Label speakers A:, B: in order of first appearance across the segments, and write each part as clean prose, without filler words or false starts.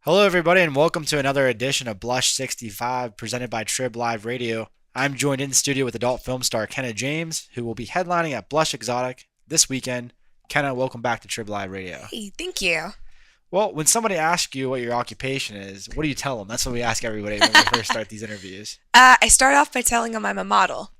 A: Hello, everybody, and welcome to another edition of Blush65 presented by Trib Live Radio. I'm joined in studio with adult film star Kenna James, who will be headlining at Blush Exotic this weekend. Kenna, welcome back to Trib Live Radio.
B: Hey, thank you.
A: Well, when somebody asks you what your occupation is, what do you tell them? That's what we ask everybody when we first start these interviews.
B: I start off by telling them I'm a model.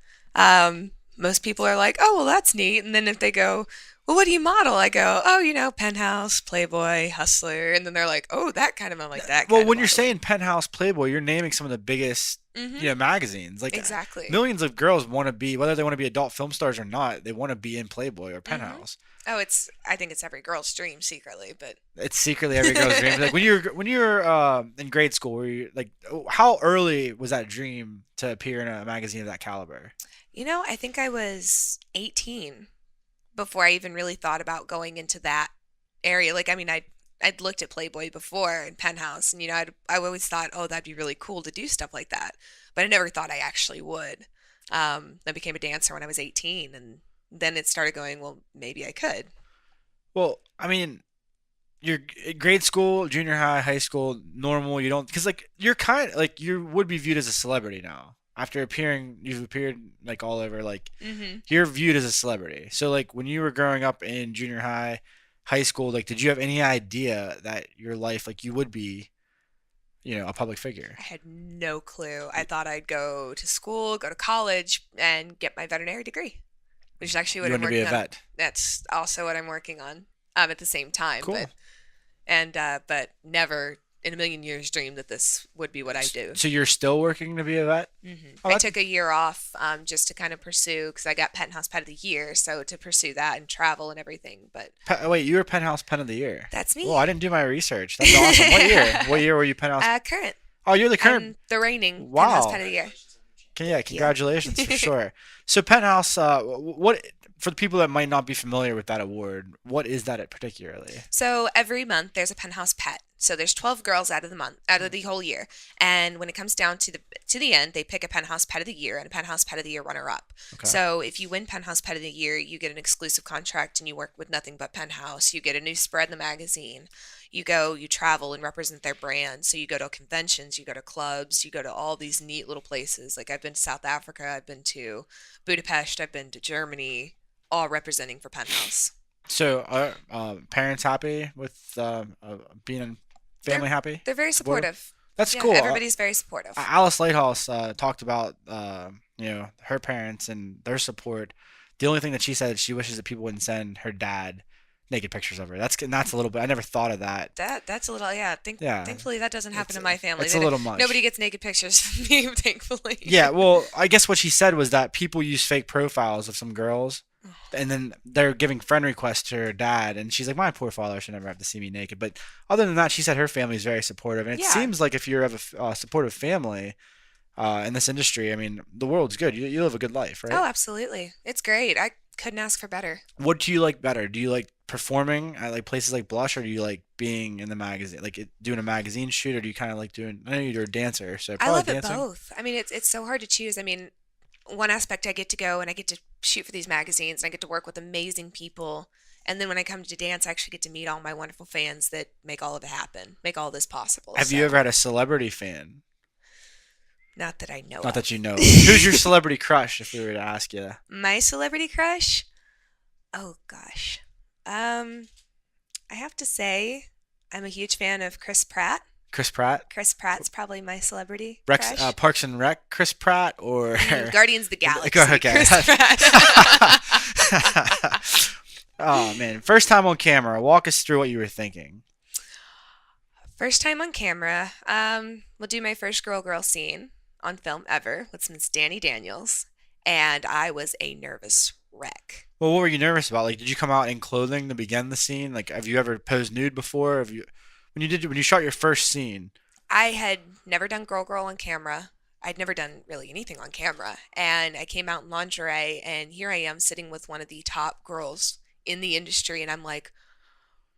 B: Most people are like, oh, well, that's neat. And then if they go, well, what do you model? I go, oh, Penthouse, Playboy, Hustler. And then they're like, oh, that kind of, I'm like, that
A: Well,
B: kind of
A: when you're
B: modeling.
A: saying Penthouse, Playboy, you're naming some of the biggest,
B: Mm-hmm.
A: magazines. Like
B: Exactly.
A: millions of girls want to be, whether they want to be adult film stars or not, they want to be in Playboy or
B: Mm-hmm.
A: Penthouse.
B: Oh, I think it's every girl's dream secretly, but
A: It's secretly every girl's dream. Like when you were in grade school, were you like how early was that dream to appear in a magazine of that caliber?
B: I think I was 18 before I even really thought about going into that area. Like, I mean, I'd looked at Playboy before and Penthouse, and I always thought, oh, that'd be really cool to do stuff like that, but I never thought I actually would. I became a dancer when I was 18, and then it started going, well, maybe I could.
A: Well, I mean, your grade school, junior high, high school, normal. You don't because like you're kind like you would be viewed as a celebrity now after appearing. You've appeared like all over. Like
B: Hmm.
A: you're viewed as a celebrity. So like when you were growing up in junior high, high school, like did you have any idea that your life like you would be a public figure?
B: I had no clue. I thought I'd go to school, go to college, and get my veterinary degree, which is actually what
A: You
B: I'm
A: want to be a
B: working on.
A: vet?
B: That's also what I'm working on at the same time,
A: Cool.
B: but never in a million years dreamed that this would be what I do.
A: So you're still working to be a vet? Oh,
B: I
A: that's
B: took a year off just to kind of pursue because I got Penthouse Pet of the Year, so to pursue that and travel and everything. But
A: wait, you were Penthouse Pen of the Year.
B: that's
A: Oh,
B: me.
A: I didn't do my research. That's awesome. What year? What year were you Penthouse?
B: Current.
A: Oh, you're the current.
B: I'm the reigning Penthouse
A: Wow.
B: Pet of the Year.
A: Yeah,
B: Thank you.
A: congratulations for sure. So Penthouse, what for the people that might not be familiar with that award, what is that particularly?
B: So every month there's a Penthouse Pet. So there's 12 girls out of the month, out of the whole year. And when it comes down to the end, they pick a Penthouse Pet of the Year and a Penthouse Pet of the Year runner-up.
A: Okay.
B: So if you win Penthouse Pet of the Year, you get an exclusive contract and you work with nothing but Penthouse. You get a new spread in the magazine. You go, you travel and represent their brand. So you go to conventions, you go to clubs, you go to all these neat little places. Like I've been to South Africa, I've been to Budapest, I've been to Germany, all representing for Penthouse.
A: So are parents happy with being in
B: They're
A: family happy?
B: they're very
A: Supportive?
B: supportive.
A: That's
B: Yeah,
A: cool.
B: everybody's very supportive.
A: Alice Lighthouse talked about her parents and their support. The only thing that she said she wishes that people wouldn't send her dad naked pictures of her. That's a little bit. I never thought of that.
B: That's a little, yeah.
A: Yeah,
B: Thankfully that doesn't happen
A: it's
B: in my family.
A: it's a little
B: Nobody
A: much.
B: gets naked pictures of me, thankfully.
A: Yeah, well, I guess what she said was that people use fake profiles of some girls, and then they're giving friend requests to her dad, and she's like, "My poor father should never have to see me naked." But other than that, she said her family is very supportive, and it
B: Yeah.
A: seems like if you have a supportive family in this industry, I mean, the world's good. You live a good life, right?
B: Oh, absolutely. It's great. I couldn't ask for better.
A: What do you like better? Do you like performing at like places like Blush, or do you like being in the magazine, like doing a magazine shoot, or do you kind of like doing? I know you're a dancer, so
B: I
A: probably
B: love it
A: dancing.
B: both. I mean, it's so hard to choose. I mean, one aspect I get to go and I get to shoot for these magazines and I get to work with amazing people. And then when I come to dance, I actually get to meet all my wonderful fans that make all of it happen, make all this possible.
A: Have you
B: So,
A: ever had a celebrity fan?
B: not that I know
A: Not that you
B: of.
A: know of. Who's your celebrity crush, if we were to ask you?
B: My celebrity crush? Oh gosh. Um, I have to say, I'm a huge fan of Chris Pratt.
A: Chris Pratt?
B: Chris Pratt's probably my celebrity
A: Rex,
B: crush.
A: Parks and Rec, Chris Pratt, or
B: Guardians of the Galaxy,
A: okay.
B: Chris Pratt.
A: Oh man, first time on camera. Walk us through what you were thinking.
B: First time on camera. We'll do my first girl scene on film ever with Miss Danny Daniels, and I was a nervous wreck.
A: Well, what were you nervous about? Like, did you come out in clothing to begin the scene? Like, have you ever posed nude before? Have you, when you shot your first scene?
B: I had never done girl on camera. I'd never done really anything on camera, and I came out in lingerie, and here I am sitting with one of the top girls in the industry, and I'm like,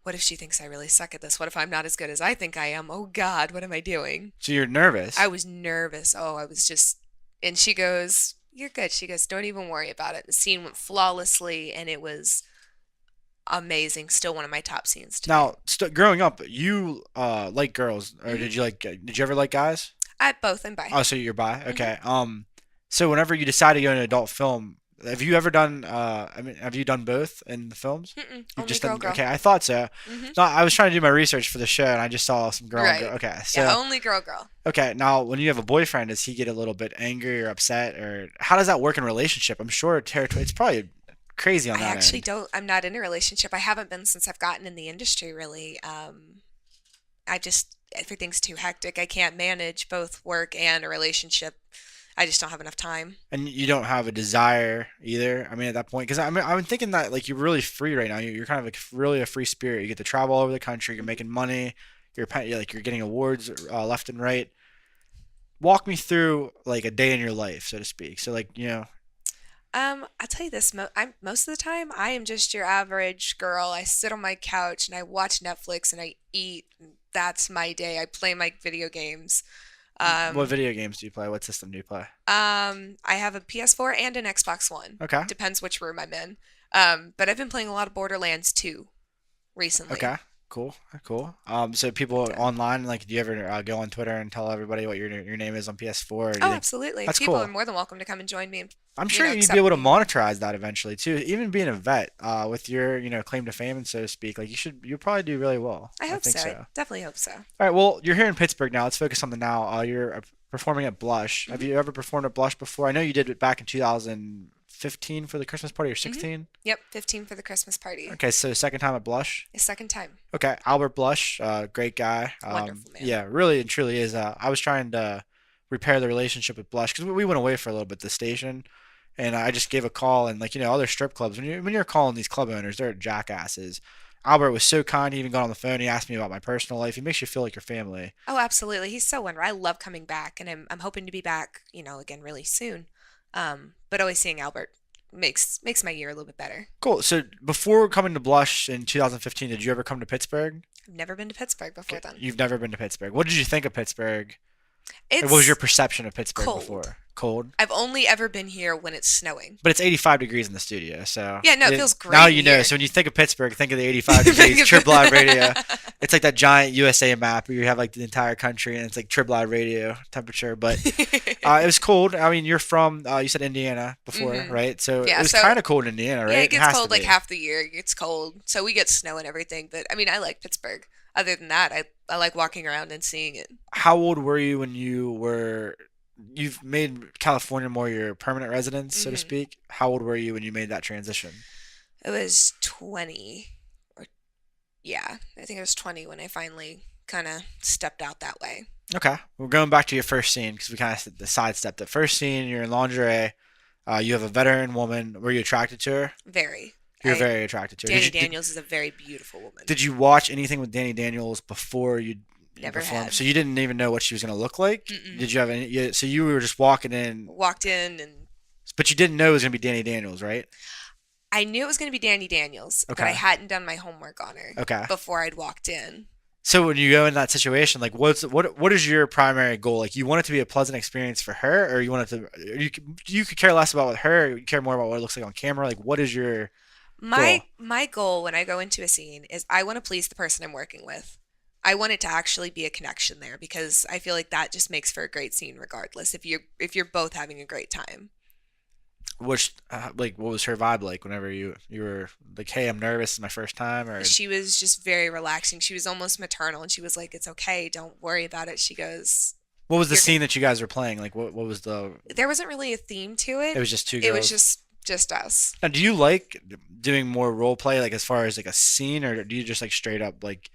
B: what if she thinks I really suck at this? What if I'm not as good as I think I am? Oh God, what am I doing?
A: So you're nervous.
B: I was nervous. Oh, I was just, and she goes, "You're good." She goes, "Don't even worry about it." The scene went flawlessly, and it was amazing. Still one of my top scenes today.
A: Now, growing up, you like girls, or
B: Hmm.
A: did you ever like guys?
B: I both am bi.
A: Oh, so you're bi.
B: Hmm.
A: Okay. So whenever you decide to go into adult film, have you ever done? I mean, have you done both in the films?
B: Mm-mm,
A: You've
B: only
A: just
B: girl,
A: done.
B: girl.
A: Okay, I thought so.
B: Hmm.
A: No, I was trying to do my research for the show, and I just saw some girl on girl.
B: Right.
A: Okay,
B: Yeah,
A: so
B: only girl, girl.
A: okay, now when you have a boyfriend, does he get a little bit angry or upset, or how does that work in a relationship? I'm sure territory. It's probably crazy on
B: I
A: that
B: actually
A: end.
B: don't. I'm not in a relationship. I haven't been since I've gotten in the industry. Really. I just everything's too hectic. I can't manage both work and a relationship. I just don't have enough time.
A: And you don't have a desire either. I mean, at that point, because I'm thinking that like you're really free right now. You're kind of like really a free spirit. You get to travel all over the country. You're
B: Hmm.
A: making money. You're like you're getting awards left and right. Walk me through like a day in your life, so to speak. So like
B: I'll tell you this. I'm most of the time I am just your average girl. I sit on my couch and I watch Netflix and I eat. And that's my day. I play my video games.
A: what
B: Um,
A: video games do you play? What system do you play?
B: I have a PS4 and an Xbox One.
A: Okay,
B: Depends which room I'm in. But I've been playing a lot of Borderlands 2 recently.
A: okay, cool, cool. So
B: But
A: people online, like, do you ever go on Twitter and tell everybody what your name is on PS4? Or do you
B: oh,
A: think
B: absolutely.
A: that's
B: People are
A: cool?
B: more than welcome to come and join me and
A: I'm sure you'd be
B: accept
A: able to
B: me.
A: monetize that eventually too. Even being a vet, with your claim to fame and so to speak, like you'll probably do really well.
B: I
A: I
B: hope
A: think
B: so. I
A: so.
B: definitely hope so.
A: All right, well, you're here in Pittsburgh now. Let's focus on the now. You're performing at Blush. Have
B: Hmm.
A: you ever performed at Blush before? I know you did it back in 2015 for the Christmas party or
B: Hmm.
A: 16.
B: Yep, 15 for the Christmas party.
A: Okay, so second time at Blush.
B: A second time.
A: Okay, Albert Blush, great guy.
B: Wonderful man.
A: Yeah, really and truly is. I was trying to repair the relationship with Blush because we went away for a little bit the station, and I just gave a call and like other strip clubs when you're calling these club owners, they're jackasses. Albert was so kind. He even got on the phone. He asked me about my personal life. He makes you feel like your family.
B: Oh, absolutely. He's so wonderful. I love coming back, and I'm hoping to be back, again really soon. But always seeing Albert makes my year a little bit better.
A: Cool. So before coming to Blush in 2015, did you ever come to Pittsburgh?
B: I've never been to Pittsburgh before
A: Okay,
B: then.
A: you've never been to Pittsburgh. What did you think of Pittsburgh? Or what was your
B: It's
A: perception of Pittsburgh
B: cold.
A: before? Cold.
B: I've only ever been here when it's snowing.
A: But it's 85 degrees in the studio, so
B: Yeah, no, it feels
A: now
B: great
A: you know.
B: here.
A: So when you think of Pittsburgh, think of the 85 degrees Trip Live Radio. It's like that giant USA map where you have like the entire country and it's like Trip Live Radio temperature. But it was cold. I mean, you're from you said Indiana before,
B: Hmm.
A: right? So it
B: Yeah,
A: was
B: so
A: kind of cold in Indiana,
B: yeah,
A: right?
B: it
A: It
B: gets
A: has to
B: cold like
A: be.
B: half the year. It gets cold, so we get snow and everything. But I mean, I like Pittsburgh. Other than that, I like walking around and seeing it.
A: How old were you when you've made California more your permanent residence, so to
B: Hmm.
A: speak? How old were you when you made that transition?
B: It was 20, or yeah, I think it was 20 when I finally kind of stepped out that way.
A: Okay, we're going back to your first scene because we kind of sidestepped it. First scene, you're in lingerie. You have a veteran woman. Were you attracted to her?
B: Very.
A: You're
B: I
A: very attracted to her.
B: Danny Daniels is a very beautiful woman.
A: Did you watch anything with Danny Daniels before you
B: Never
A: performed?
B: had.
A: So you didn't even know what she was gonna look like.
B: Mm-mm.
A: Did you have any? So you were just walking in,
B: Walked in and
A: but you didn't know it was gonna be Danny Daniels, right?
B: I knew it was going to be Danny Daniels, but I
A: Okay.
B: hadn't done my homework on her
A: Okay.
B: before I'd walked in.
A: So when you go in that situation, like what is your primary goal? Like you want it to be a pleasant experience for her, or you want it to you could care less about with her, or you care more about what it looks like on camera. Like what is your goal?
B: My goal when I go into a scene is I want to please the person I'm working with. I want it to actually be a connection there because I feel like that just makes for a great scene regardless if you're both having a great time.
A: Which like what was her vibe like whenever you were like, hey, I'm nervous, it's my first time, or
B: She was just very relaxing. She was almost maternal and she was like, "It's okay, don't worry about it." She goes,
A: what was the
B: "You're
A: scene that you guys were playing? Like what was the?
B: there wasn't really a theme to
A: It
B: it.
A: was just two
B: It was
A: girls.
B: just us.
A: Now, do you like doing more role play, like as far as like a scene, or do you just like straight up like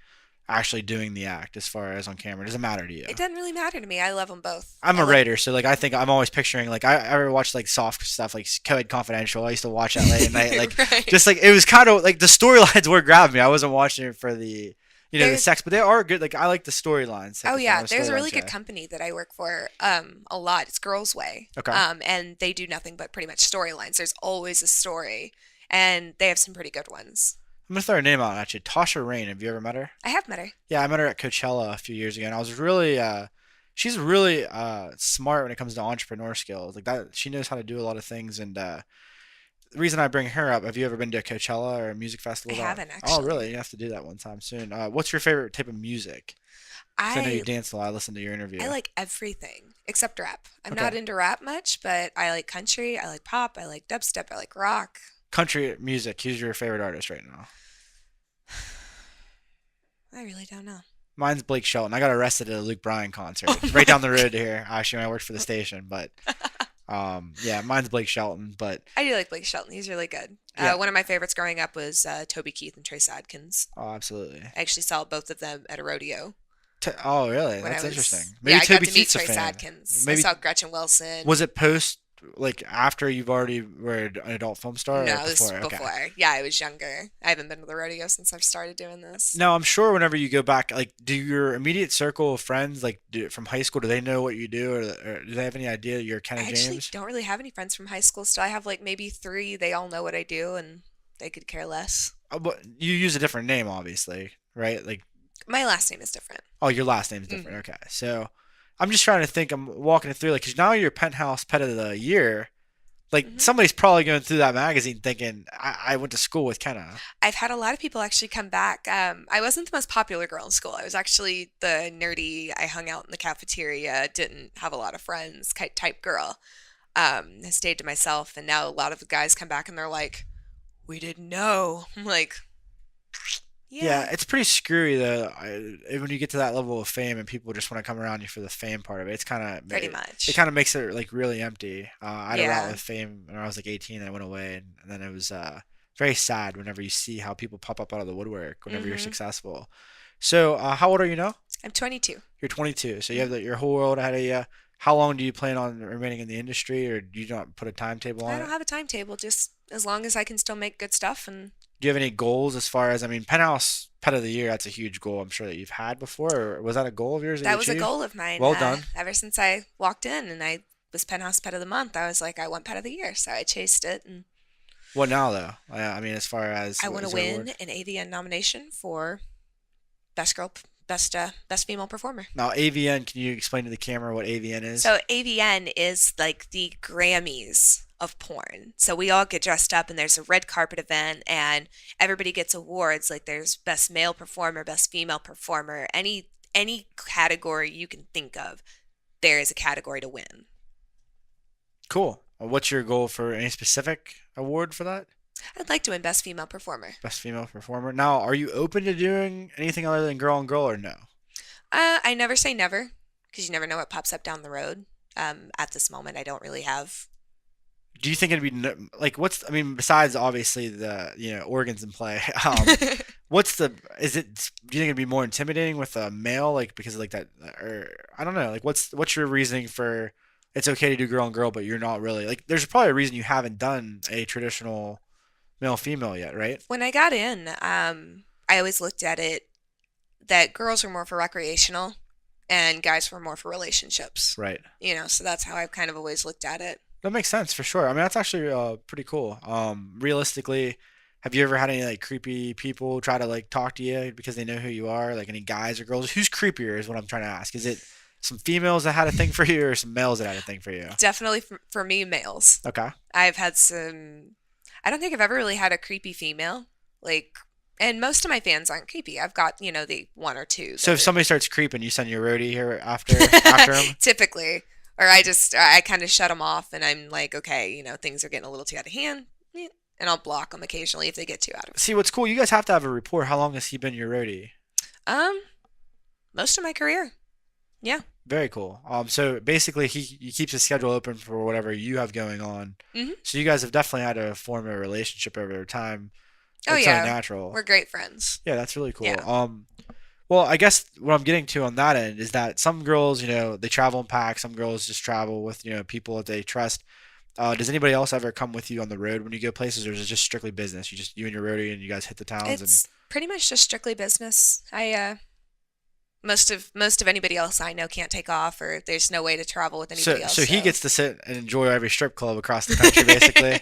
A: actually doing the act as far as on camera? Does it matter to you?
B: It doesn't really matter to me. I love them both.
A: I'm
B: I
A: a
B: like
A: writer, so like I think I'm always picturing like I ever watched like soft stuff like Code Confidential. I used to watch that late at night, like
B: right.
A: just like it was kind of like the storylines were grabbing me. I wasn't watching it for the the
B: There's
A: sex, but they are good. Like I like the storylines.
B: Oh
A: If
B: yeah,
A: I'm a
B: there's a
A: storyline
B: really good
A: show.
B: company that I work for a lot. It's Girls Way.
A: Okay.
B: And they do nothing but pretty much storylines. There's always a story and they have some pretty good ones.
A: I'm gonna throw her name out actually. Tasha Rain. Have you ever met her?
B: I have met her.
A: Yeah, I met her at Coachella a few years ago, and I was really, she's really smart when it comes to entrepreneur skills. Like that, she knows how to do a lot of things, and the reason I bring her up, have you ever been to Coachella or a music
B: I
A: festival? That
B: haven't
A: oh,
B: actually.
A: really? You have to do that one time soon. What's your favorite type of music? Because I know you
B: I
A: dance a lot. I listened to your
B: I
A: interview.
B: like everything except rap. I'm
A: Okay.
B: not into rap much, but I like country, I like pop, I like dubstep, I like rock.
A: Country music. Who's your favorite artist right now?
B: I really don't know.
A: Mine's Blake Shelton. I got arrested at a Luke Bryan concert. It's right down the road here, actually, when I worked for the station. But yeah, mine's Blake Shelton. But
B: I do like Blake Shelton. He's really good.
A: yeah,
B: One of my favorites growing up was Toby Keith and Trace Adkins.
A: oh, absolutely.
B: I actually saw both of them at a rodeo
A: Oh, really?
B: when I
A: That's interesting.
B: was, yeah,
A: Maybe
B: I got
A: Toby
B: to meet
A: Keith's a
B: Trace
A: fan.
B: Adkins. I
A: Maybe
B: saw Gretchen Wilson.
A: was it post, like after you've already were an adult film star, or
B: No, this was
A: before? Okay.
B: before. Yeah, I was younger. I haven't been to the rodeo since I've started doing this.
A: Now I'm sure whenever you go back, like, do your immediate circle of friends, like, from high school, do they know what you do, or do they have any idea you're Kenna
B: I actually
A: James?
B: don't really have any friends from high school still. I have like maybe three. They all know what I do and they could care less.
A: But you use a different name, obviously, right? Like,
B: My last name is different.
A: oh, your last name's different.
B: Hmm.
A: Okay, so I'm just trying to think. I'm walking it through, like, 'cause now you're Penthouse Pet of the Year. Like,
B: Hmm.
A: somebody's probably going through that magazine thinking, I went to school with Kenna.
B: I've had a lot of people actually come back. I wasn't the most popular girl in school. I was actually the nerdy, I hung out in the cafeteria, didn't have a lot of friends type girl. I stayed to myself, and now a lot of the guys come back and they're like, "We didn't know." I'm like,
A: Yeah,
B: "Yeah,
A: it's pretty screwy though. When you get to that level of fame and people just want to come around you for the fame part of it, it's kind of
B: pretty
A: it
B: much."
A: kind of makes it like really empty. I had a route
B: Yeah.
A: with fame when I was like 18 and I went away, and then it was very sad whenever you see how people pop up out of the woodwork whenever you're
B: Hmm.
A: successful. So, how old are you now?
B: I'm 22.
A: You're 22, so you have your whole world ahead of you. How long do you plan on remaining in the industry, or do you not put a timetable
B: I
A: on
B: don't
A: it?
B: have a timetable, just as long as I can still make good stuff. And
A: Do you have any goals as far as, I mean, Penthouse Pet of the Year, that's a huge goal I'm sure that you've had before, or was that a goal of yours that you
B: that was a
A: achieved?
B: goal of mine
A: Well done.
B: ever since I walked in and I was Penthouse Pet of the Month. I was like, I want Pet of the Year. So I chased it and
A: What now, though? I mean, as far as,
B: I want to
A: is there an
B: win
A: award?
B: an AVN nomination for Best Girl, Best Female Performer.
A: Now, AVN, can you explain to the camera what AVN is?
B: So AVN is like the Grammys of porn. So we all get dressed up and there's a red carpet event and everybody gets awards. Like there's best male performer, best female performer, any category you can think of, there is a category to win.
A: Cool. What's your goal for any specific award for that?
B: I'd like to win best female performer.
A: Best female performer. Now, are you open to doing anything other than girl on girl, or no?
B: I never say never because you never know what pops up down the road. At this moment, I don't really have.
A: Do you think it'd be like, what's, I mean, besides obviously the, organs in play, what's the, is it, do you think it'd be more intimidating with a male, like, because of like that, or I don't know, like, what's your reasoning for it's okay to do girl on girl, but you're not really, like, there's probably a reason you haven't done a traditional male female yet, right?
B: When I got in, I always looked at it that girls were more for recreational and guys were more for relationships.
A: Right.
B: So that's how I've kind of always looked at it.
A: That makes sense for sure. I mean, that's actually pretty cool. Realistically, have you ever had any like creepy people try to like talk to you because they know who you are? Like any guys or girls? Who's creepier is what I'm trying to ask. Is it some females that had a thing for you or some males that had a thing for you?
B: Definitely for me, males.
A: Okay.
B: I've had some. I don't think I've ever really had a creepy female. Like, and most of my fans aren't creepy. I've got, the one or two
A: So
B: that
A: if somebody starts creeping, you send your roadie here after
B: are
A: him?
B: typically, or I kind of shut them off and I'm like, okay, things are getting a little too out of hand. And I'll block them occasionally if they get too out of
A: See, what's cool, you guys have to have a rapport. How long has he been your roadie?
B: Um, most of my career. Yeah.
A: Very cool. So basically, he keeps his schedule open for whatever you have going on.
B: Hmm.
A: So you guys have definitely had to form a relationship over time.
B: Oh
A: It's only
B: yeah,
A: natural.
B: we're great friends.
A: Yeah, that's really cool.
B: Yeah.
A: Well, I guess what I'm getting to on that end is that some girls, they travel in packs. Some girls just travel with, people that they trust. Does anybody else ever come with you on the road when you go places, or is it just strictly business? You and your roadie, and you guys hit the towns and.
B: It's pretty much just strictly business. I most of anybody else I know can't take off, or there's no way to travel with
A: So,
B: anybody else.
A: so he
B: So
A: gets to sit and enjoy every strip club across the country, basically.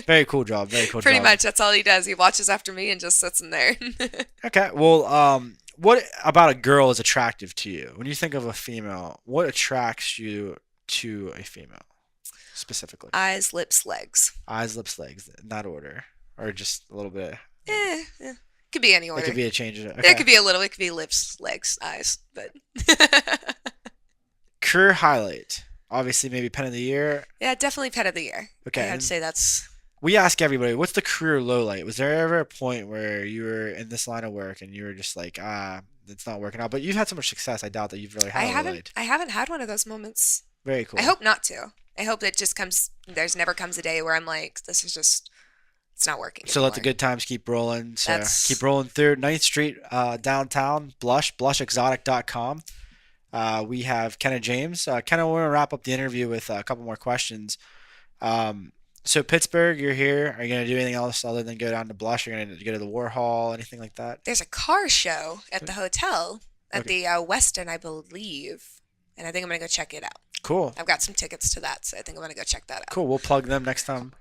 A: Very cool job. Very cool
B: pretty
A: job.
B: much that's all he does. He watches after me and just sits in there.
A: Okay. Well, what about a girl is attractive to you? When you think of a female, what attracts you to a female? specifically?
B: Eyes, lips, legs.
A: Eyes, lips, legs, in that order, or just a little bit.
B: Could be any
A: It could
B: order.
A: be a change.
B: It
A: Okay.
B: could be a little. It could be lips, legs, eyes, but
A: Career highlight. Obviously, maybe pen of the year.
B: yeah, definitely pet of the year.
A: Okay.
B: I'd say that's.
A: We ask everybody, what's the career low light? Was there ever a point where you were in this line of work and you were just like, it's not working out? But you've had so much success, I doubt that you've really
B: I
A: had a low
B: haven't.
A: light.
B: I haven't had one of those moments.
A: Very cool.
B: I hope not to. I hope that just comes. There's never comes a day where I'm like, this is just. It's not working
A: So
B: anymore.
A: let the good times keep rolling. So
B: That's-
A: keep rolling through 9th Street downtown, blushexotic.com. We have Kenna James. Kenna, we're going to wrap up the interview with a couple more questions. So Pittsburgh, you're here. Are you going to do anything else other than go down to Blush? Are you going to go to the Warhol, anything like that?
B: There's a car show at the hotel at
A: Okay.
B: the Westin, I believe, and I think I'm gonna go check it out.
A: Cool.
B: I've got some tickets to that, so I think I'm gonna go check that out.
A: Cool. We'll plug them next time.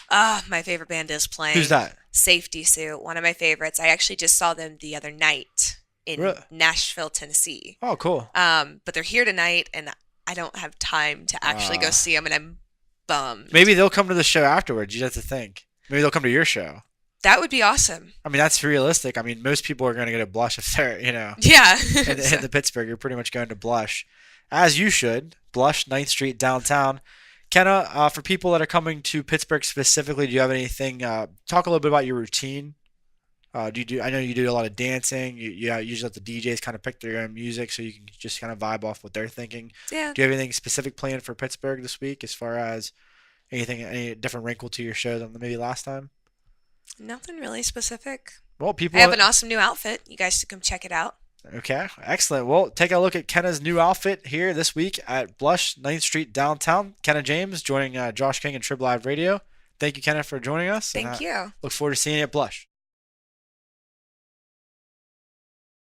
B: My favorite band is playing.
A: Who's that?
B: Safety Suit, one of my favorites. I actually just saw them the other night in
A: Really?
B: Nashville, Tennessee.
A: Oh, cool.
B: But they're here tonight, and I don't have time to actually go see them, and I'm bummed.
A: Maybe they'll come to the show afterwards. You have to think. Maybe they'll come to your show.
B: That would be awesome.
A: I mean, that's realistic. I mean, most people are going to go to Blush if they're,
B: Yeah.
A: in the Pittsburgh. You're pretty much going to Blush, as you should. Blush, 9th Street downtown. Kenna, for people that are coming to Pittsburgh specifically, do you have anything? Talk a little bit about your routine. Do you do? I know you do a lot of dancing. You usually let the DJs kind of pick their own music, so you can just kind of vibe off what they're thinking.
B: Yeah.
A: Do you have anything specific planned for Pittsburgh this week, as far as any different wrinkle to your show than maybe last time?
B: Nothing really specific.
A: Well, people
B: I have an awesome new outfit. You guys should come check it out.
A: Okay, excellent. Well, take a look at Kenna's new outfit here this week at Blush, 9th Street downtown. Kenna James joining Josh King and Trib Live Radio. Thank you, Kenna, for joining us.
B: Thank you.
A: Look forward to seeing you at Blush.